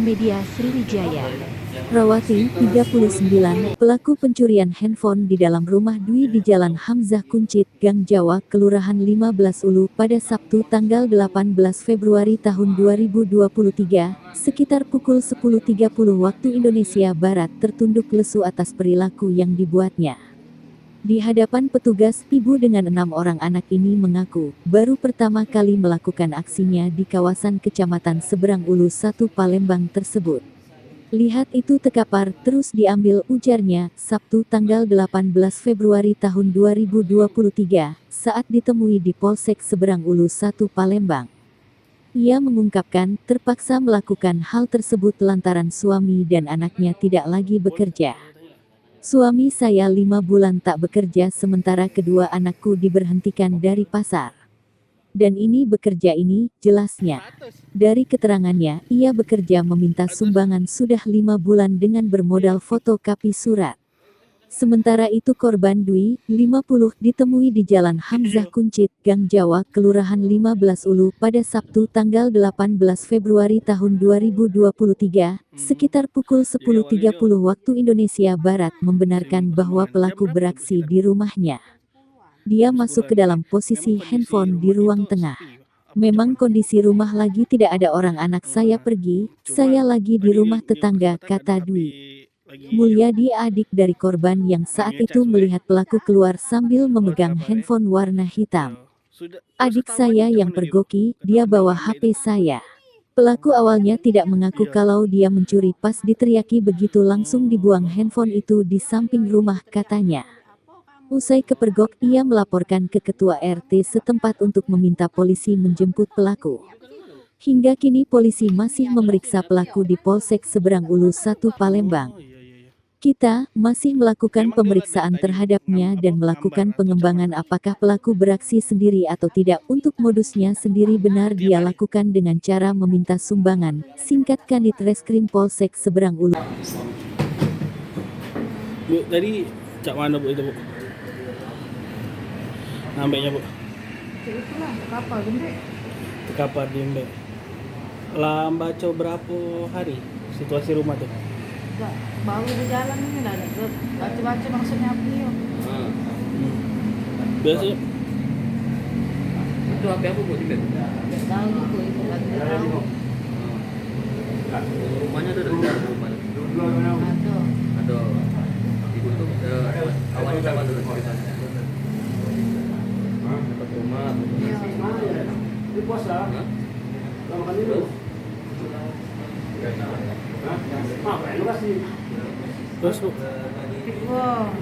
Media Sriwijaya. Rawati, 39, pelaku pencurian handphone di dalam rumah Dwi di Jalan Hamzah Kuncit, Gang Jawa, Kelurahan 15 Ulu, pada Sabtu tanggal 18 Februari tahun 2023, sekitar pukul 10.30 waktu Indonesia Barat tertunduk lesu atas perilaku yang dibuatnya. Di hadapan petugas, ibu dengan 6 orang anak ini mengaku, baru pertama kali melakukan aksinya di kawasan Kecamatan Seberang Ulu 1 Palembang tersebut. Lihat itu tekapar, terus diambil, ujarnya, Sabtu tanggal 18 Februari tahun 2023, saat ditemui di Polsek Seberang Ulu 1 Palembang. Ia mengungkapkan, terpaksa melakukan hal tersebut lantaran suami dan anaknya tidak lagi bekerja. Suami saya 5 bulan tak bekerja sementara kedua anakku diberhentikan dari pasar. Dan ini bekerja ini, jelasnya. Dari keterangannya, ia bekerja meminta sumbangan sudah 5 bulan dengan bermodal fotokopi surat. Sementara itu korban Dwi, 50, ditemui di Jalan Hamzah Kuncit, Gang Jawa, Kelurahan 15 Ulu, pada Sabtu tanggal 18 Februari tahun 2023, sekitar pukul 10.30 waktu Indonesia Barat, membenarkan bahwa pelaku beraksi di rumahnya. Dia masuk ke dalam posisi handphone di ruang tengah. Memang kondisi rumah lagi tidak ada orang, anak saya pergi, saya lagi di rumah tetangga, kata Dwi. Mulyadi, adik dari korban yang saat itu melihat pelaku keluar sambil memegang handphone warna hitam. Adik saya yang pergoki, dia bawa HP saya. Pelaku awalnya tidak mengaku kalau dia mencuri, pas diteriaki begitu langsung dibuang handphone itu di samping rumah, katanya. Usai kepergok, ia melaporkan ke ketua RT setempat untuk meminta polisi menjemput pelaku. Hingga kini polisi masih memeriksa pelaku di Polsek Seberang Ulu 1 Palembang. Kita masih melakukan pemeriksaan terhadapnya dan melakukan pengembangan apakah pelaku beraksi sendiri atau tidak. Untuk modusnya sendiri benar dia lakukan dengan cara meminta sumbangan, singkat Kanit Reskrim Polsek Seberang Ulu. Bu, tadi cak mana bu itu bu? Nambahnya bu? Itulah, kapal gede. Tekapar di Mbak. Lah baca berapa hari situasi rumah tuh? Enggak, baru berjalan ini lah. Baca-baca maksudnya apa nih? Biasanya Itu HP apa bu? Tidak Tahu gitu, itu lagi tahu. Rumahnya ada dari dalam rumahnya. Ada. Ada. Ibu tuh awalnya sama dulu ceritanya. Dapat rumah, di pos lah. Kalau kan itu. Lu kasih. Terus bu. Tiga.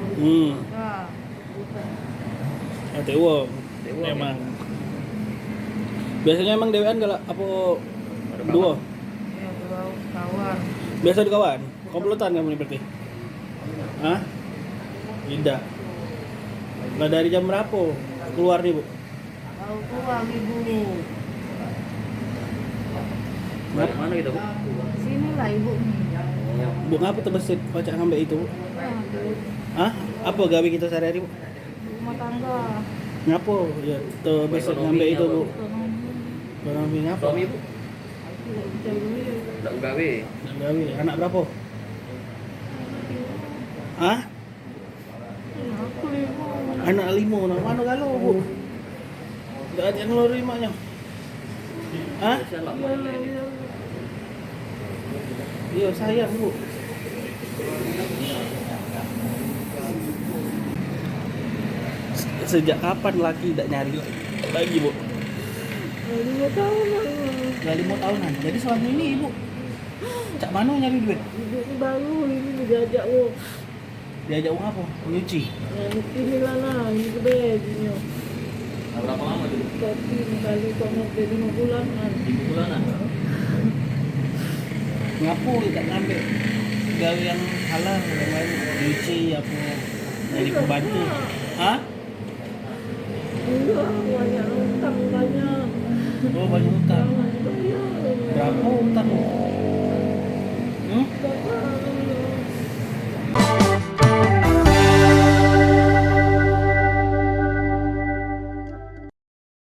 Nah, Tewo. Memang. Biasanya emang dewean gak apa dua? ya dua kawan. Biasa di kawan. Komplotan kamu nih berarti? Hah? Tidak. Lah dari jam berapa keluar nih bu? Tahu keluar ibu. Mana gitu bu? Sinilah ibu nih. Bu ngapa terbesit pacak ngambil itu bu? Nah, di Hah? Apa gawe kita sehari-hari bu? rumah tangga. Ngapa ya terbesit ngambil itu bu? Ekonomi. Ekonomi ngapa? Suami bu? Tidak bisa duit. Tidak gawe. Gawe anak berapa? Hah? Aku ibu. Anak 5, nak mana galau bu? Tidak ada yang ngeluar limanya. Hah? Iya. Iya sayang bu. Sejak kapan laki tidak nyari lagi bu? 5 tahun lah. Udah 5 tahunan. Jadi selama ini ibu cak mana nyari duit? Ibu ini baru ini diajak wo. Diajak uang apa? Nyuci. Ini lah nah, ini gede gini. Berapa lama dulu? Tapi kali kamu dari 5 bulan kan. 3 bulanan. Ngapu tidak ngambil gawe yang halal, yang lain nyuci apa jadi pembantu. Hah? Enggak, banyak utang banyak. Oh banyak utang. Iya. Berapa utang? Hmm? Bapak